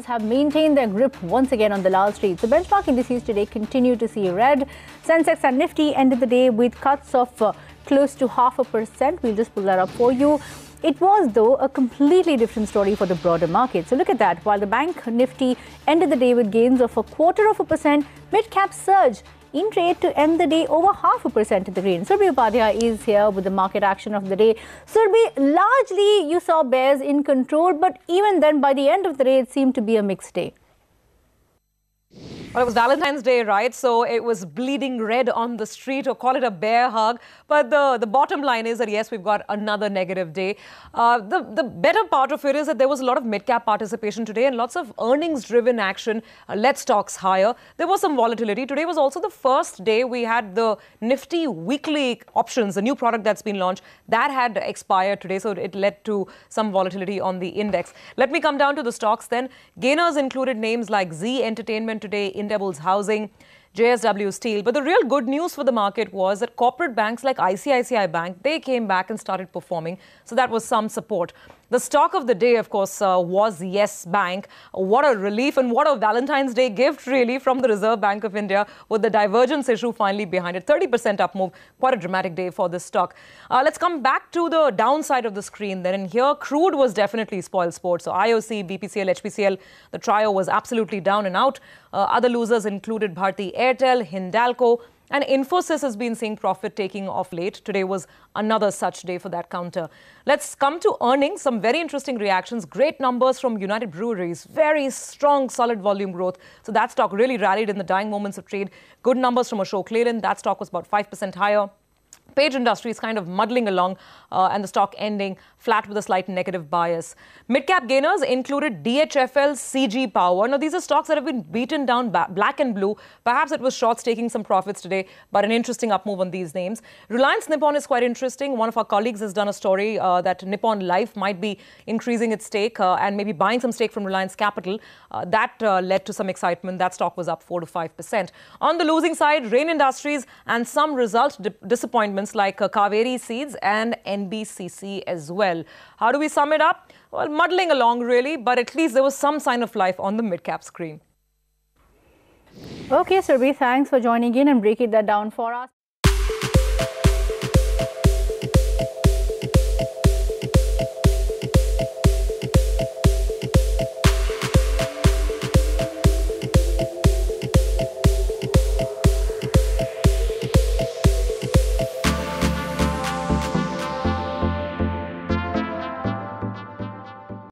prices have maintained their grip once again on the Lal Street. The benchmark indices today continue to see red. Sensex and Nifty ended the day with cuts of close to 0.5%. We'll just pull that up for you. It was, though, a completely different story for the broader market. So look at that. While the bank Nifty ended the day with gains of 0.25%, Midcap surged in trade to end the day over 0.5% in the green. Surbhi Upadhyay is here with the market action of the day. Surbhi, largely you saw bears in control, but even then by the end of the day, it seemed to be a mixed day. Well, it was Valentine's Day, right? So it was bleeding red on the street, or call it a bear hug. But the bottom line is that, yes, we've got another negative day. The better part of it is that there was a lot of mid-cap participation today and lots of earnings-driven action led stocks higher. There was some volatility. Today was also the first day we had the Nifty weekly options, the new product that's been launched. That had expired today, so it led to some volatility on the index. Let me come down to the stocks then. Gainers included names like Z Entertainment today, Indibles Housing, JSW Steel. But the real good news for the market was that corporate banks like ICICI Bank, they came back and started performing. So that was some support. The stock of the day, of course, was Yes Bank. What a relief and what a Valentine's Day gift, really, from the Reserve Bank of India, with the divergence issue finally behind it. 30% up move. Quite a dramatic day for this stock. Let's come back to the downside of the screen then. And here, crude was definitely spoiled sport. So IOC, BPCL, HPCL, the trio was absolutely down and out. Other losers included Bharti Airtel, Hindalco, and Infosys has been seeing profit taking off late. Today was another such day for that counter. Let's come to earnings. Some very interesting reactions. Great numbers from United Breweries. Very strong, solid volume growth. So that stock really rallied in the dying moments of trade. Good numbers from Ashok Leyland. That stock was about 5% higher. Page Industries kind of muddling along and the stock ending flat with a slight negative bias. Mid-cap gainers included DHFL, CG Power. Now, these are stocks that have been beaten down black and blue. Perhaps it was shorts taking some profits today, but an interesting up move on these names. Reliance Nippon is quite interesting. One of our colleagues has done a story that Nippon Life might be increasing its stake and maybe buying some stake from Reliance Capital. That led to some excitement. That stock was up 4 to 5%. On the losing side, Rain Industries and some result disappointments like Kaveri Seeds and NBCC as well. How do we sum it up? Well, muddling along really, but at least there was some sign of life on the mid-cap screen. Okay, Surbhi, thanks for joining in and breaking that down for us.